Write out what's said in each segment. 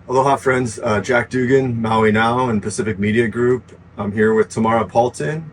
Aloha, friends. Jack Dugan, Maui Now, and Pacific Media Group. I'm here with Tamara Paltin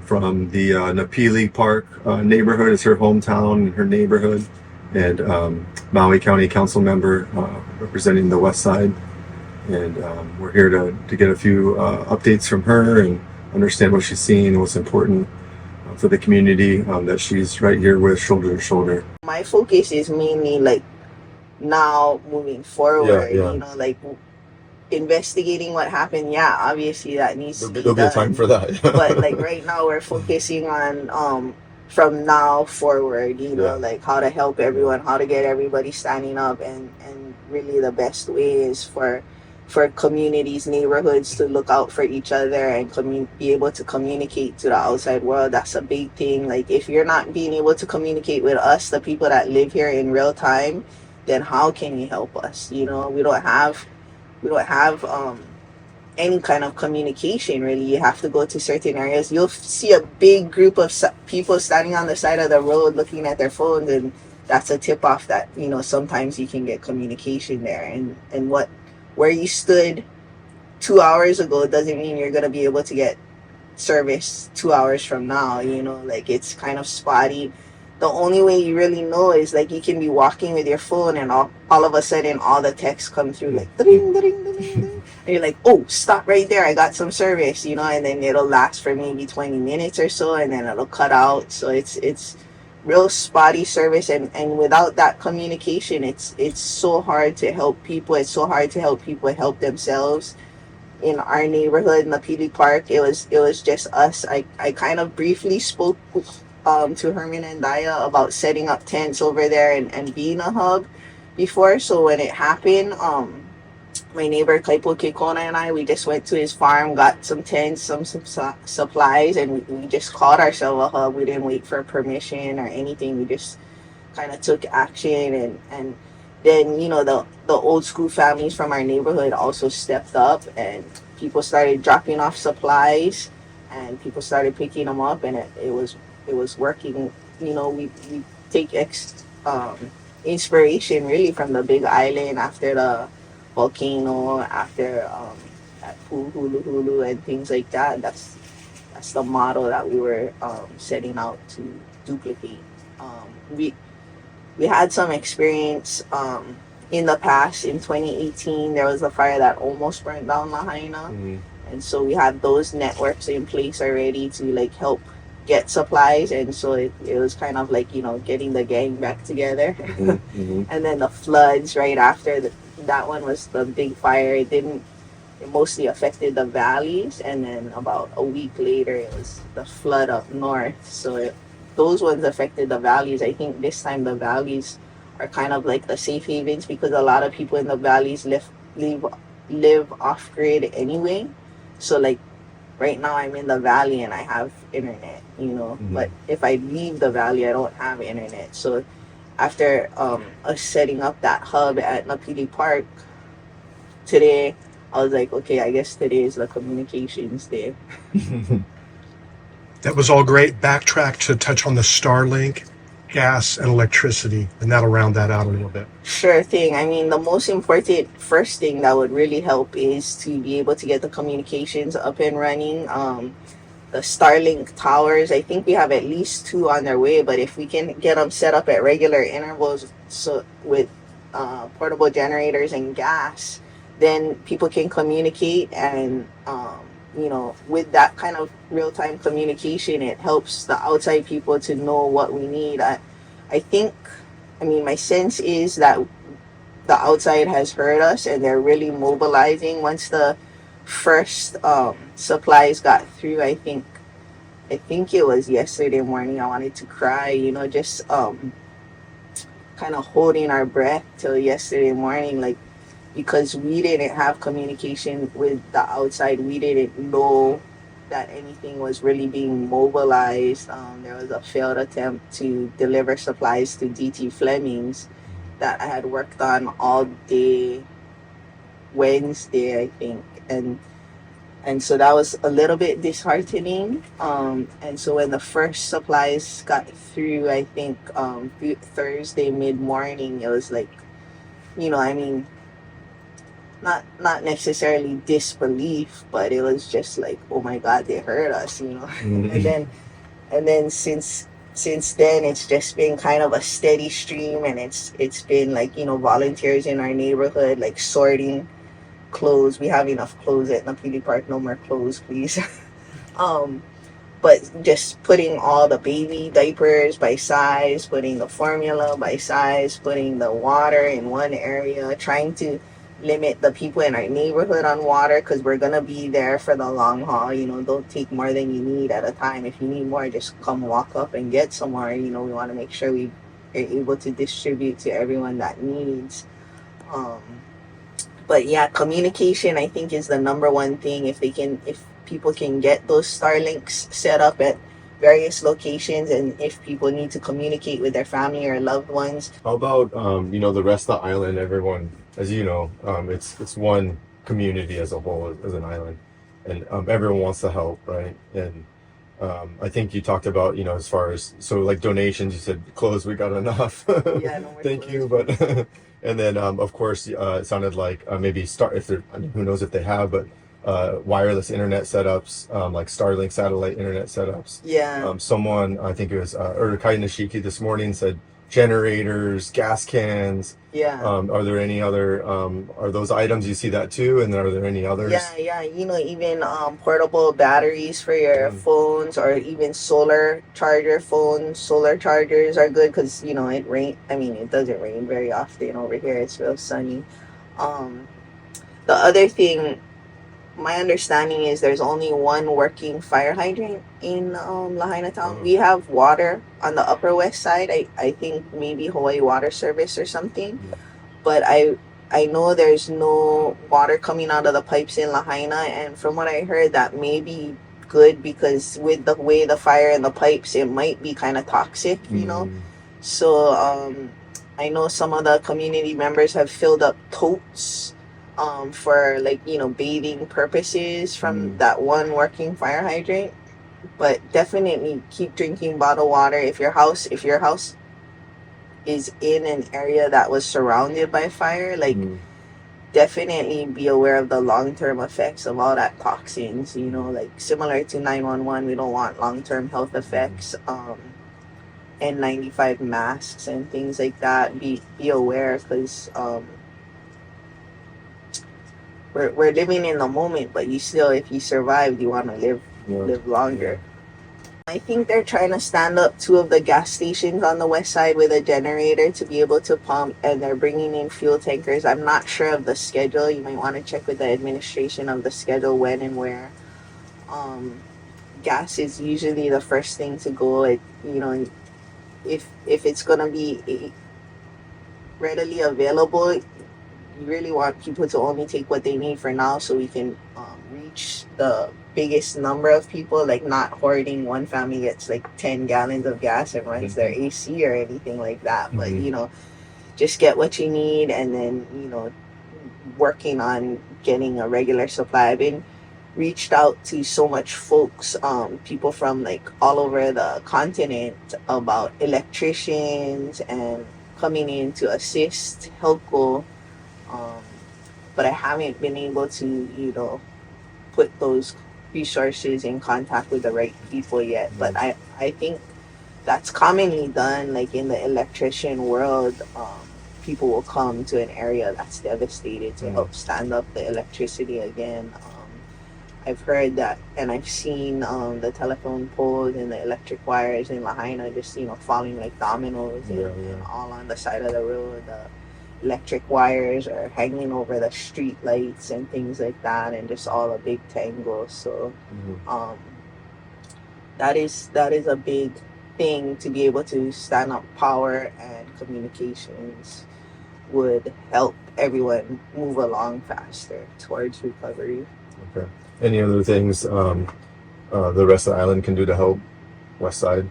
from the Napili Park neighborhood. It's her hometown and her neighborhood, and Maui County Council member representing the West Side. And we're here to get a few updates from her and understand what she's seeing and what's important for the community that she's right here with, shoulder to shoulder. My focus is mainly like now moving forward, like investigating what happened. Yeah, obviously that needs to be There'll be a time done. for that. But like right now we're focusing on from now forward, like how to help everyone, how to get everybody standing up, and really the best way is for communities, neighborhoods to look out for each other and be able to communicate to the outside world. That's a big thing. Like if you're not being able to communicate with us, the people that live here in real time, then how can you help us? We don't have any kind of communication really. You have to go to certain areas. You'll see a big group of people standing on the side of the road looking at their phones, and that's a tip off that sometimes you can get communication there. And where you stood 2 hours ago doesn't mean you're going to be able to get service 2 hours from now. Like it's kind of spotty. The only way you really know is like you can be walking with your phone and all of a sudden all the texts come through like ding, ding, ding, ding. And you're like, oh, stop right there, I got some service, and then it'll last for maybe 20 minutes or so, and then it'll cut out. So it's real spotty service, and without that communication, it's so hard to help people. It's so hard to help people help themselves. In our neighborhood in the PD Park, it was just us. I kind of briefly spoke to Herman and Daya about setting up tents over there and being a hub before. So when it happened, my neighbor Kaipo Kikona and I, we just went to his farm, got some tents, some supplies, and we just called ourselves a hub. We didn't wait for permission or anything. We just kind of took action, and then the old school families from our neighborhood also stepped up, and people started dropping off supplies, and people started picking them up, and it was working. We take inspiration really from the Big Island after the volcano, after at Hulu Hulu and things like that. That's the model that we were setting out to duplicate. We had some experience in the past. In 2018, there was a fire that almost burnt down Lahaina. And so we had those networks in place already to like help get supplies, and so it was kind of like getting the gang back together. And then the floods right after that one was the big fire. It mostly affected the valleys, and then about a week later it was the flood up north. So those ones affected the valleys. I think this time the valleys are kind of like the safe havens, because a lot of people in the valleys live off grid anyway. So like right now I'm in the valley and I have internet, but if I leave the valley I don't have internet. So after us setting up that hub at Napili Park today, I was like, okay, I guess today is the communications day. That was all great. Backtrack to touch on the Starlink, gas, and electricity, and that'll round that out a little bit. Sure thing. I mean, the most important first thing that would really help is to be able to get the communications up and running. The Starlink towers, I think we have at least 2 on their way, but if we can get them set up at regular intervals, so with portable generators and gas, then people can communicate, and with that kind of real-time communication, it helps the outside people to know what we need. My sense is that the outside has heard us, and they're really mobilizing. Once the first supplies got through, I think it was yesterday morning, I wanted to cry, just kind of holding our breath till yesterday morning, like, because we didn't have communication with the outside. We didn't know that anything was really being mobilized. There was a failed attempt to deliver supplies to DT Fleming's that I had worked on all day Wednesday, I think, and so that was a little bit disheartening. And so when the first supplies got through, I think Thursday mid morning, it was like, not necessarily disbelief, but it was just like, oh my God, they hurt us, you know. And then since then it's just been kind of a steady stream, and it's been like, you know, volunteers in our neighborhood like sorting clothes. We have enough clothes at Napili Park, no more clothes please. um but just putting all the baby diapers by size, putting the formula by size, putting the water in one area, trying to limit the people in our neighborhood on water, because we're going to be there for the long haul. You know, don't take more than you need at a time. If you need more, just come walk up and get some more. You know, we want to make sure we are able to distribute to everyone that needs. um, but yeah, communication I think is the number one thing. If people can get those Starlinks set up at various locations, and if people need to communicate with their family or loved ones. How about you know, the rest of the island? Everyone, as you know, it's one community as a whole, as an island, and everyone wants to help, right? And I think you talked about, you know, as far as, so like donations, you said clothes, we got enough. Yeah, no more Thank you, clothes. but and then of course it sounded like maybe start if they're, I mean, who knows if they have, but wireless internet setups, like Starlink satellite internet setups. Yeah. Someone, I think it was Urkai Nishiki this morning, said generators, gas cans. Yeah. Are there any other, are those items, you see that too? And are there any others? Yeah, you know, even portable batteries for your phones, or even solar chargers are good, because, you know, it doesn't rain very often over here. It's real sunny. The other thing, my understanding is there's only one working fire hydrant in Lahaina town. We have water on the Upper West Side. I think maybe Hawaii Water Service or something. But I know there's no water coming out of the pipes in Lahaina, and from what I heard, that may be good, because with the way the fire in the pipes, it might be kind of toxic, you know. So I know some of the community members have filled up totes for, like, you know, bathing purposes from that one working fire hydrant. But definitely keep drinking bottled water. If your house is in an area that was surrounded by fire, like, definitely be aware of the long-term effects of all that toxins, you know, like similar to 911. We don't want long-term health effects. N95 masks and things like that. Be aware, because we're living in the moment, but you still, if you survive, you want to live longer. I think they're trying to stand up 2 of the gas stations on the west side with a generator to be able to pump, and they're bringing in fuel tankers. I'm not sure of the schedule. You might want to check with the administration of the schedule, when and where. Gas is usually the first thing to go. You know, if it's gonna be readily available, you really want people to only take what they need for now, so we can reach the biggest number of people, like not hoarding. One family gets like 10 gallons of gas and runs their AC or anything like that. But, you know, just get what you need, and then, you know, working on getting a regular supply. I've been reached out to so much folks, people from like all over the continent, about electricians and coming in to assist, helpful. But I haven't been able to, you know, put those resources in contact with the right people yet. But I think that's commonly done, like in the electrician world. People will come to an area that's devastated to help stand up the electricity again. I've heard that, and I've seen the telephone poles and the electric wires in Lahaina just, you know, falling like dominoes, and all on the side of the road. The electric wires are hanging over the street lights and things like that, and just all a big tangle. So that is a big thing. To be able to stand up power and communications would help everyone move along faster towards recovery. Okay. Any other things the rest of the island can do to help West Side?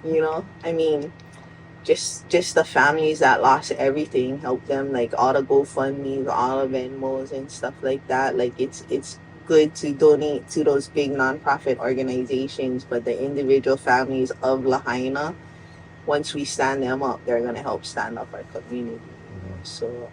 You know, I mean, just the families that lost everything, help them, like all the GoFundMes, all the Venmos and stuff like that. Like, it's good to donate to those big nonprofit organizations, but the individual families of Lahaina, once we stand them up, they're going to help stand up our community. So